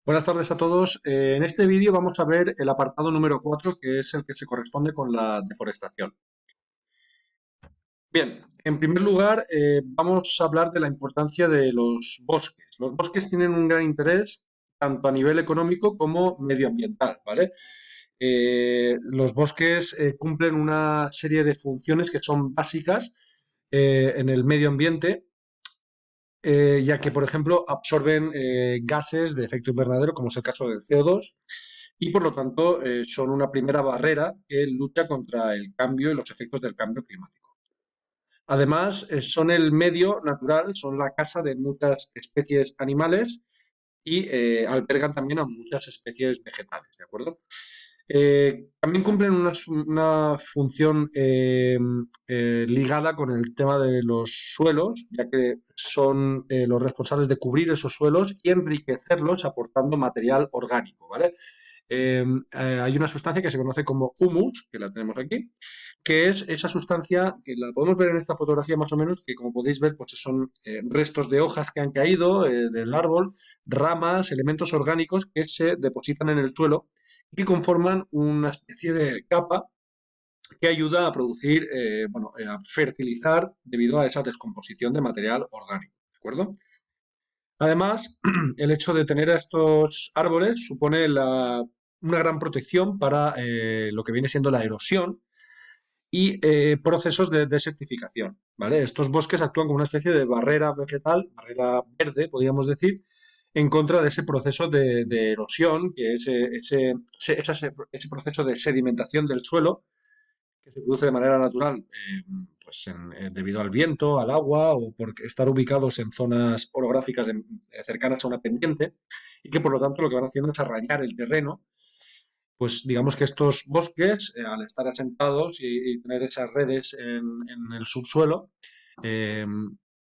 Buenas tardes a todos. En este vídeo vamos a ver el apartado número 4, que es el que se corresponde con la deforestación. Bien, en primer lugar, vamos a hablar de la importancia de los bosques. Los bosques tienen un gran interés tanto a nivel económico como medioambiental, ¿vale? Los bosques cumplen una serie de funciones que son básicas en el medio ambiente, ya que, por ejemplo, absorben gases de efecto invernadero, como es el caso del CO2, y por lo tanto son una primera barrera que lucha contra el cambio y los efectos del cambio climático. Además, son el medio natural, son la casa de muchas especies animales y albergan también a muchas especies vegetales, ¿de acuerdo? También cumplen una función ligada con el tema de los suelos, ya que son los responsables de cubrir esos suelos y enriquecerlos aportando material orgánico, ¿vale? Hay una sustancia que se conoce como humus, que la tenemos aquí, que es esa sustancia que la podemos ver en esta fotografía más o menos, que como podéis ver, pues son restos de hojas que han caído del árbol, ramas, elementos orgánicos que se depositan en el suelo y que conforman una especie de capa que ayuda a producir, a fertilizar debido a esa descomposición de material orgánico, ¿de acuerdo? Además, el hecho de tener a estos árboles supone una gran protección para lo que viene siendo la erosión y procesos de desertificación, ¿vale? Estos bosques actúan como una especie de barrera vegetal, barrera verde, podríamos decir, en contra de ese proceso de erosión, que es ese proceso de sedimentación del suelo que se produce de manera natural, debido al viento, al agua o por estar ubicados en zonas orográficas cercanas a una pendiente y que por lo tanto lo que van haciendo es arrayar el terreno. Pues digamos que estos bosques, al estar asentados y tener esas redes en el subsuelo, eh,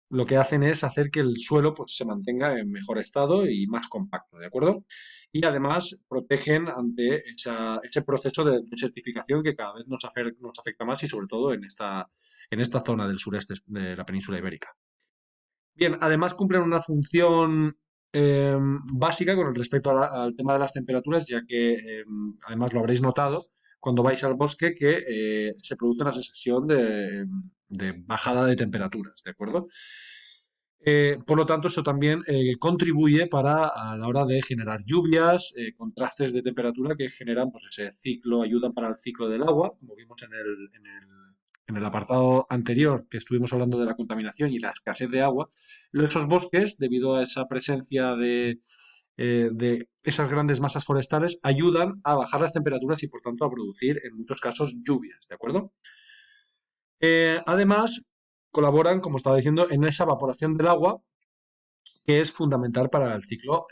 lo que hacen es hacer que el suelo pues, se mantenga en mejor estado y más compacto, ¿de acuerdo? Y además protegen ante ese proceso de desertificación que cada vez nos afecta más y sobre todo en esta zona del sureste de la península ibérica. Bien, además cumplen una función básica con respecto al tema de las temperaturas, ya que además lo habréis notado cuando vais al bosque que se produce una sensación de bajada de temperaturas, ¿de acuerdo? Por lo tanto, eso también contribuye para a la hora de generar lluvias, contrastes de temperatura que generan pues, ese ciclo, ayudan para el ciclo del agua, como vimos en el apartado anterior que estuvimos hablando de la contaminación y la escasez de agua. Esos bosques, debido a esa presencia de esas grandes masas forestales, ayudan a bajar las temperaturas y por tanto a producir en muchos casos lluvias, ¿de acuerdo? Además, colaboran, como estaba diciendo, en esa evaporación del agua que es fundamental para el ciclo,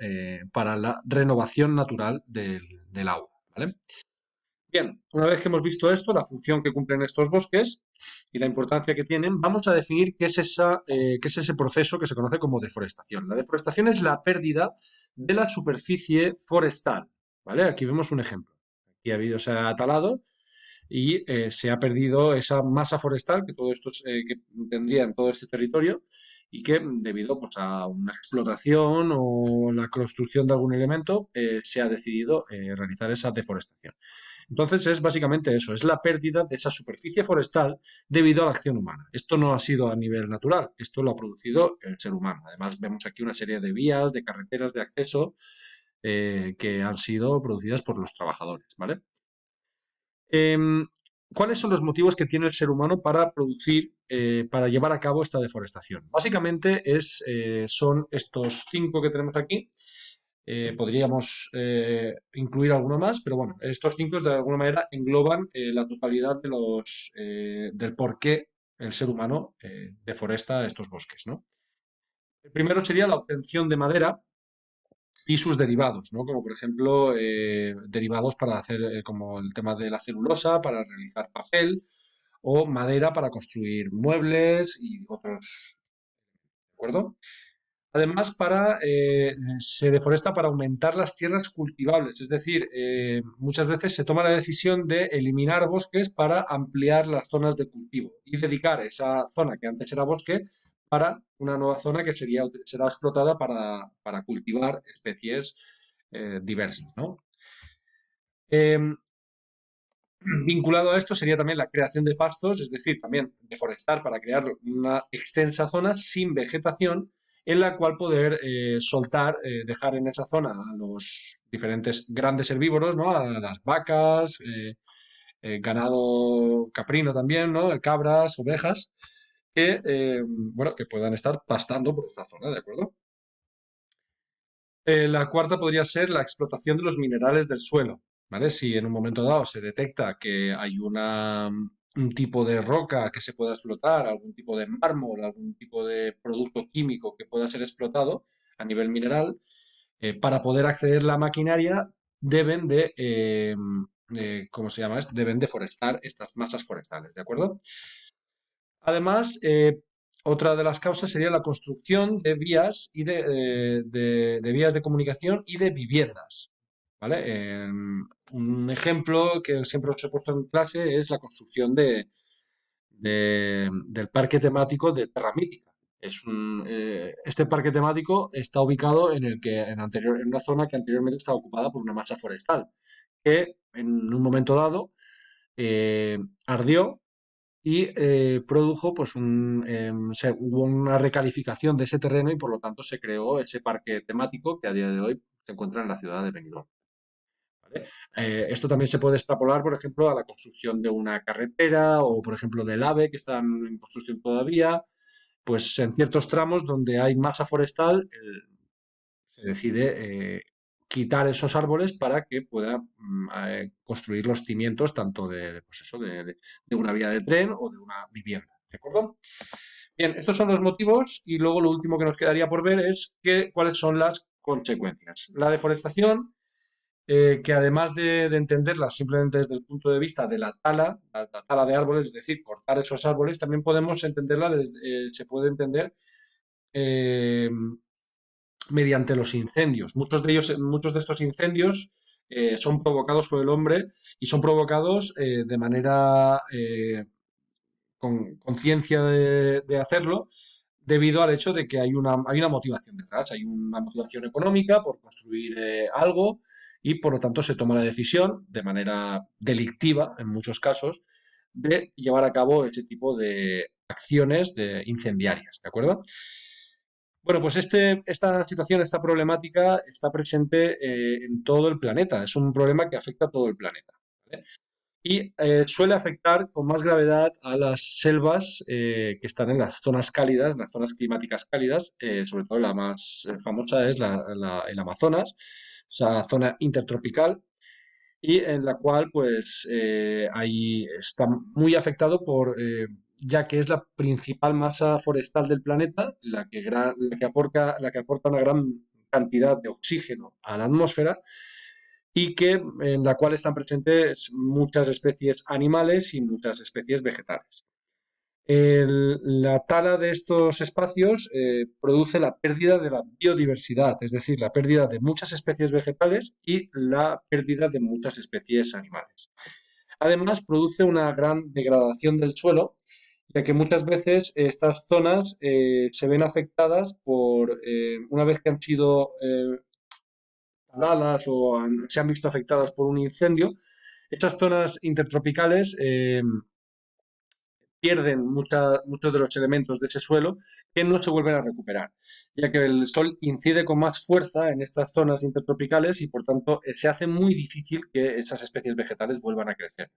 para la renovación natural del agua, ¿vale? Bien, una vez que hemos visto esto, la función que cumplen estos bosques y la importancia que tienen, vamos a definir qué es ese proceso que se conoce como deforestación. La deforestación es la pérdida de la superficie forestal, ¿vale? Aquí vemos un ejemplo. Aquí se ha talado y se ha perdido esa masa forestal que todo esto que tendría en todo este territorio y que debido pues, a una explotación o la construcción de algún elemento se ha decidido realizar esa deforestación. Entonces es básicamente eso, es la pérdida de esa superficie forestal debido a la acción humana. Esto no ha sido a nivel natural, esto lo ha producido el ser humano. Además vemos aquí una serie de vías, de carreteras de acceso que han sido producidas por los trabajadores, ¿vale? Em, ¿Cuáles son los motivos que tiene el ser humano para producir, para llevar a cabo esta deforestación? Básicamente son estos cinco que tenemos aquí. Podríamos incluir alguno más, pero bueno, estos cinco de alguna manera engloban la totalidad del por qué el ser humano deforesta estos bosques, ¿no? El primero sería la obtención de madera y sus derivados, ¿no? Como por ejemplo derivados para hacer como el tema de la celulosa, para realizar papel o madera para construir muebles y otros, ¿de acuerdo? Además, se deforesta para aumentar las tierras cultivables, es decir, muchas veces se toma la decisión de eliminar bosques para ampliar las zonas de cultivo y dedicar esa zona que antes era bosque para una nueva zona que será explotada para cultivar especies diversas, ¿no? Em, Vinculado a esto sería también la creación de pastos, es decir, también deforestar para crear una extensa zona sin vegetación en la cual poder soltar, dejar en esa zona a los diferentes grandes herbívoros, ¿no? A las vacas, ganado caprino también, ¿no? Cabras, ovejas, que, bueno, que puedan estar pastando por esta zona, ¿de acuerdo? La cuarta podría ser la explotación de los minerales del suelo, ¿vale? Si en un momento dado se detecta que hay un tipo de roca que se pueda explotar, algún tipo de mármol, algún tipo de producto químico que pueda ser explotado a nivel mineral, para poder acceder a la maquinaria deben ¿cómo se llama esto? Deben deforestar estas masas forestales, ¿de acuerdo? Además, otra de las causas sería la construcción de vías de vías de comunicación y de viviendas. ¿Vale? Un ejemplo que siempre os he puesto en clase es la construcción del parque temático de Terra Mítica. Este parque temático está ubicado en una zona que anteriormente estaba ocupada por una masa forestal, que en un momento dado eh, ardió y produjo, pues, hubo una recalificación de ese terreno y por lo tanto se creó ese parque temático que a día de hoy se encuentra en la ciudad de Benidorm. ¿Vale? Esto también se puede extrapolar, por ejemplo, a la construcción de una carretera o, por ejemplo, del AVE, que están en construcción todavía. Pues en ciertos tramos donde hay masa forestal, se decide quitar esos árboles para que pueda construir los cimientos tanto pues eso, de una vía de tren o de una vivienda. ¿De acuerdo? Bien, estos son los motivos y luego lo último que nos quedaría por ver es cuáles son las consecuencias. La deforestación, que además de entenderla simplemente desde el punto de vista de la tala de árboles, es decir, cortar esos árboles, también podemos entenderla, se puede entender eh, mediante los incendios. Muchos de estos incendios son provocados por el hombre y son provocados de manera con conciencia de hacerlo, debido al hecho de que hay una motivación detrás, hay una motivación económica por construir algo y por lo tanto se toma la decisión de manera delictiva, en muchos casos, de llevar a cabo ese tipo de acciones incendiarias, ¿de acuerdo? Bueno, pues esta situación, esta problemática está presente en todo el planeta. Es un problema que afecta a todo el planeta. ¿Vale? Y suele afectar con más gravedad a las selvas que están en las zonas cálidas, las zonas climáticas cálidas. Sobre todo la más famosa es el Amazonas, esa zona intertropical y en la cual pues ahí está muy afectado ya que es la principal masa forestal del planeta, la que aporta una gran cantidad de oxígeno a la atmósfera y en la cual están presentes muchas especies animales y muchas especies vegetales. La tala de estos espacios produce la pérdida de la biodiversidad, es decir, la pérdida de muchas especies vegetales y la pérdida de muchas especies animales. Además, produce una gran degradación del suelo, ya que muchas veces estas zonas se ven afectadas una vez que han sido taladas o se han visto afectadas por un incendio, estas zonas intertropicales pierden muchos de los elementos de ese suelo que no se vuelven a recuperar, ya que el sol incide con más fuerza en estas zonas intertropicales y por tanto se hace muy difícil que esas especies vegetales vuelvan a crecer.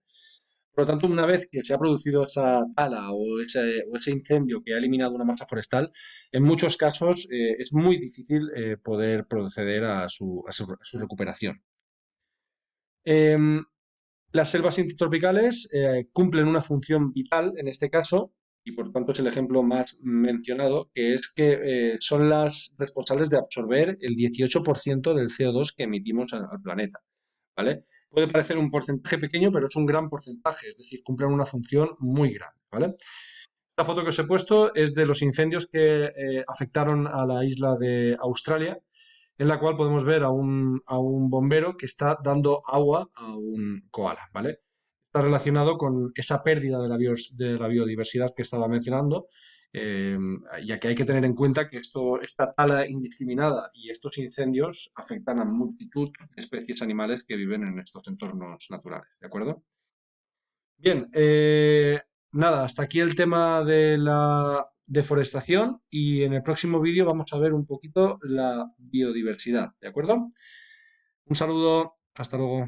Por lo tanto, una vez que se ha producido esa tala o ese incendio que ha eliminado una masa forestal, en muchos casos es muy difícil poder proceder a su recuperación. Em, las selvas intertropicales cumplen una función vital en este caso, y por tanto es el ejemplo más mencionado, que es que son las responsables de absorber el 18% del CO2 que emitimos al planeta. ¿Vale? Puede parecer un porcentaje pequeño, pero es un gran porcentaje, es decir, cumplen una función muy grande. ¿Vale? Esta foto que os he puesto es de los incendios que afectaron a la isla de Australia, en la cual podemos ver a un bombero que está dando agua a un koala, ¿vale? Está relacionado con esa pérdida de la biodiversidad que estaba mencionando eh, ya que hay que tener en cuenta que esta tala indiscriminada y estos incendios afectan a multitud de especies animales que viven en estos entornos naturales, ¿de acuerdo? Bien, nada, hasta aquí el tema de la deforestación y en el próximo vídeo vamos a ver un poquito la biodiversidad, ¿de acuerdo? Un saludo, hasta luego.